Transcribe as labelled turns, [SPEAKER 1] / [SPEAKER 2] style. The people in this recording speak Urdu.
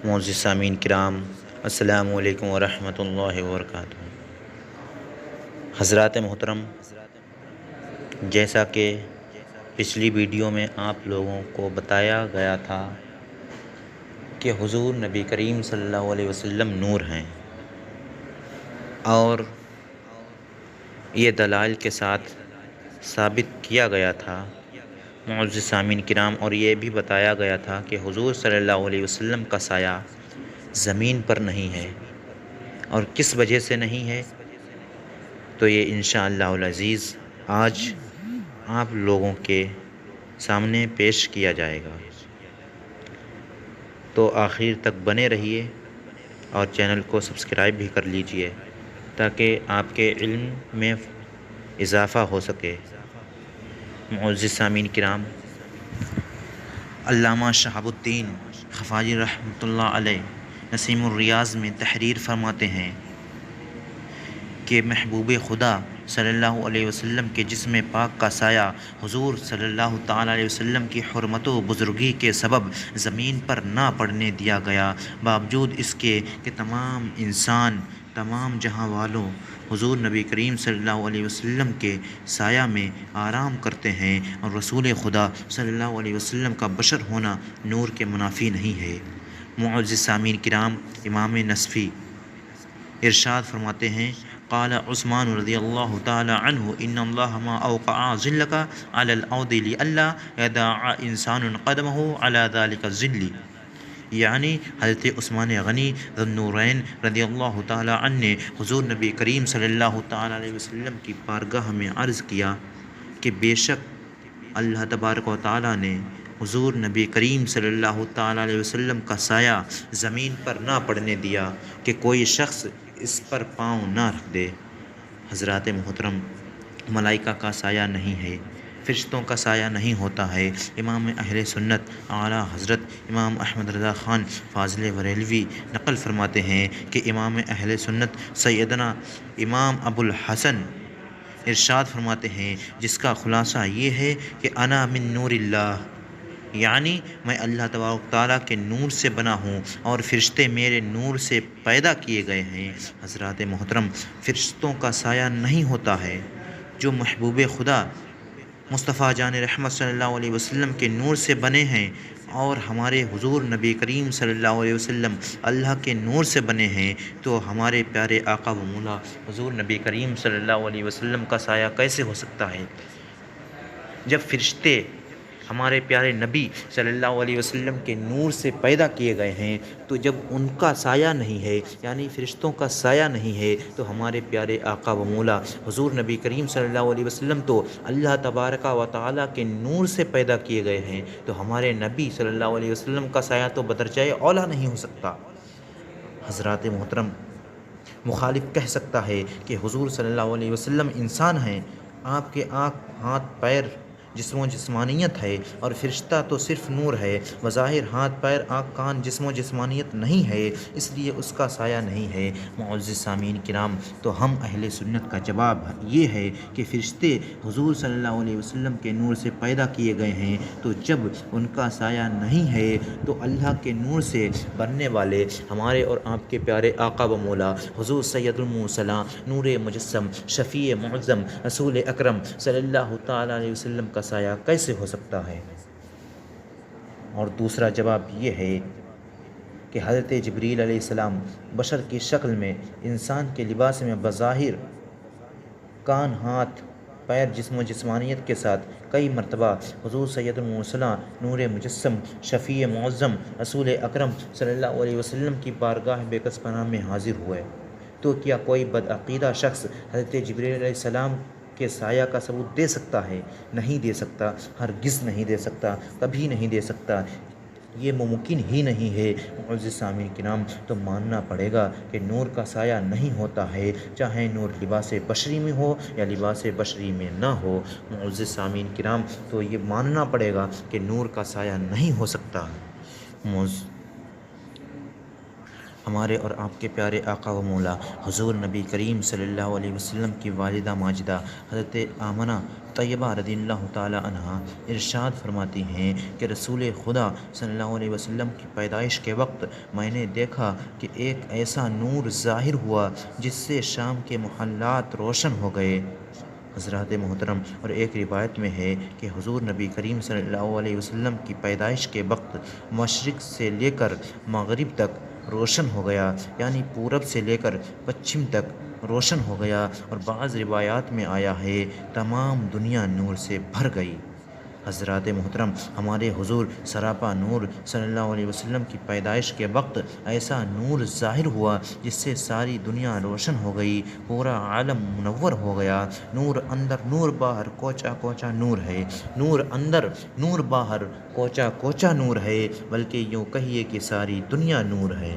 [SPEAKER 1] معزز سامعین کرام، السلام علیکم ورحمۃ اللہ وبرکاتہ۔ حضرات محترم، جیسا کہ پچھلی ویڈیو میں آپ لوگوں کو بتایا گیا تھا کہ حضور نبی کریم صلی اللہ علیہ وسلم نور ہیں، اور یہ دلائل کے ساتھ ثابت کیا گیا تھا معزز سامعین کرام، اور یہ بھی بتایا گیا تھا کہ حضور صلی اللہ علیہ وسلم کا سایہ زمین پر نہیں ہے، اور کس وجہ سے نہیں ہے تو یہ انشاءاللہ العزیز آج آپ لوگوں کے سامنے پیش کیا جائے گا، تو آخر تک بنے رہیے اور چینل کو سبسکرائب بھی کر لیجئے تاکہ آپ کے علم میں اضافہ ہو سکے۔ معزز سامعین کرام، علامہ شہاب الدین خفاجی رحمۃ اللہ علیہ نسیم الریاض میں تحریر فرماتے ہیں کہ محبوب خدا صلی اللہ علیہ وسلم کے جسم پاک کا سایہ حضور صلی اللہ تعالیٰ علیہ وسلم کی حرمت و بزرگی کے سبب زمین پر نہ پڑنے دیا گیا، باوجود اس کے کہ تمام انسان، تمام جہاں والوں حضور نبی کریم صلی اللہ علیہ وسلم کے سایہ میں آرام کرتے ہیں، اور رسول خدا صلی اللہ علیہ وسلم کا بشر ہونا نور کے منافی نہیں ہے۔ معزز سامعین کرام، امام نصفی ارشاد فرماتے ہیں، قال عثمان رضی اللہ تعالی عنہ ان اللہ ما اوقع ظلک علی الارض لئلا یدع انسان قدمہ علی ذلک الظل، یعنی حضرت عثمان غنی ذو النورین رضی اللہ تعالی عنہ نے حضور نبی کریم صلی اللہ تعالی علیہ وسلم کی بارگاہ میں عرض کیا کہ بے شک اللہ تبارک و تعالی نے حضور نبی کریم صلی اللہ تعالی علیہ وسلم کا سایہ زمین پر نہ پڑنے دیا کہ کوئی شخص اس پر پاؤں نہ رکھ دے۔ حضرات محترم، ملائکہ کا سایہ نہیں ہے، فرشتوں کا سایہ نہیں ہوتا ہے۔ امام اہل سنت اعلیٰ حضرت امام احمد رضا خان فاضل بریلوی نقل فرماتے ہیں کہ امام اہل سنت سیدنا امام ابو الحسن ارشاد فرماتے ہیں، جس کا خلاصہ یہ ہے کہ انا من نور اللہ، یعنی میں اللہ تبارک تعالیٰ کے نور سے بنا ہوں اور فرشتے میرے نور سے پیدا کیے گئے ہیں۔ حضرات محترم، فرشتوں کا سایہ نہیں ہوتا ہے۔ جو محبوب خدا مصطفیٰ جان رحمت صلی اللہ علیہ وسلم کے نور سے بنے ہیں، اور ہمارے حضور نبی کریم صلی اللہ علیہ وسلم اللہ کے نور سے بنے ہیں، تو ہمارے پیارے آقا و مولا حضور نبی کریم صلی اللہ علیہ وسلم کا سایہ کیسے ہو سکتا ہے؟ جب فرشتے ہمارے پیارے نبی صلی اللہ علیہ وسلم کے نور سے پیدا کیے گئے ہیں، تو جب ان کا سایہ نہیں ہے، یعنی فرشتوں کا سایہ نہیں ہے، تو ہمارے پیارے آقا و مولا حضور نبی کریم صلی اللہ علیہ وسلم تو اللہ تبارک و تعالیٰ کے نور سے پیدا کیے گئے ہیں، تو ہمارے نبی صلی اللہ علیہ وسلم کا سایہ تو بدرجہ اولیٰ نہیں ہو سکتا۔ حضرات محترم، مخالف کہہ سکتا ہے کہ حضور صلی اللہ علیہ وسلم انسان ہیں، آپ کے آنکھ، ہاتھ، پیر، جسم و جسمانیت ہے، اور فرشتہ تو صرف نور ہے، بظاہر ہاتھ، پیر، آنکھ، کان، جسم و جسمانیت نہیں ہے، اس لیے اس کا سایہ نہیں ہے۔ معزز سامعین کرام، تو ہم اہل سنت کا جواب یہ ہے کہ فرشتے حضور صلی اللہ علیہ وسلم کے نور سے پیدا کیے گئے ہیں، تو جب ان کا سایہ نہیں ہے تو اللہ کے نور سے بننے والے ہمارے اور آپ کے پیارے آقا و مولا حضور سید المرسلین نور مجسم شفیع معظم رسول اکرم صلی اللہ تعالیٰ علیہ وسلم کا سایہ کیسے ہو سکتا ہے؟ اور دوسرا جواب یہ ہے کہ حضرت جبریل علیہ السلام بشر کی شکل میں، انسان کے لباس میں، بظاہر کان، ہاتھ، پیر، جسم و جسمانیت کے ساتھ کئی مرتبہ حضور سید المرسلین نور مجسم شفیع معظم رسول اکرم صلی اللہ علیہ وسلم کی بارگاہ بے کس پناہ میں حاضر ہوئے، تو کیا کوئی بدعقیدہ شخص حضرت جبریل علیہ السلام کے سایہ کا ثبوت دے سکتا ہے؟ نہیں دے سکتا، ہرگز نہیں دے سکتا، کبھی نہیں دے سکتا، یہ ممکن ہی نہیں ہے۔ معزز سامعین کرام، تو ماننا پڑے گا کہ نور کا سایہ نہیں ہوتا ہے، چاہے نور لباس بشری میں ہو یا لباس بشری میں نہ ہو۔ معزز سامعین کرام، تو یہ ماننا پڑے گا کہ نور کا سایہ نہیں ہو سکتا۔ ہمارے اور آپ کے پیارے آقا و مولا حضور نبی کریم صلی اللہ علیہ وسلم کی والدہ ماجدہ حضرت آمنہ طیبہ رضی اللہ تعالی عنہا ارشاد فرماتی ہیں کہ رسول خدا صلی اللہ علیہ وسلم کی پیدائش کے وقت میں نے دیکھا کہ ایک ایسا نور ظاہر ہوا جس سے شام کے محلات روشن ہو گئے۔ حضرات محترم، اور ایک روایت میں ہے کہ حضور نبی کریم صلی اللہ علیہ وسلم کی پیدائش کے وقت مشرق سے لے کر مغرب تک روشن ہو گیا، یعنی پورب سے لے کر پچھم تک روشن ہو گیا، اور بعض روایات میں آیا ہے تمام دنیا نور سے بھر گئی۔ حضرات محترم، ہمارے حضور سراپا نور صلی اللہ علیہ وسلم کی پیدائش کے وقت ایسا نور ظاہر ہوا جس سے ساری دنیا روشن ہو گئی، پورا عالم منور ہو گیا۔ نور اندر نور باہر کوچا کوچا نور ہے، نور اندر نور باہر کوچا کوچا نور ہے، بلکہ یوں کہیے کہ ساری دنیا نور ہے۔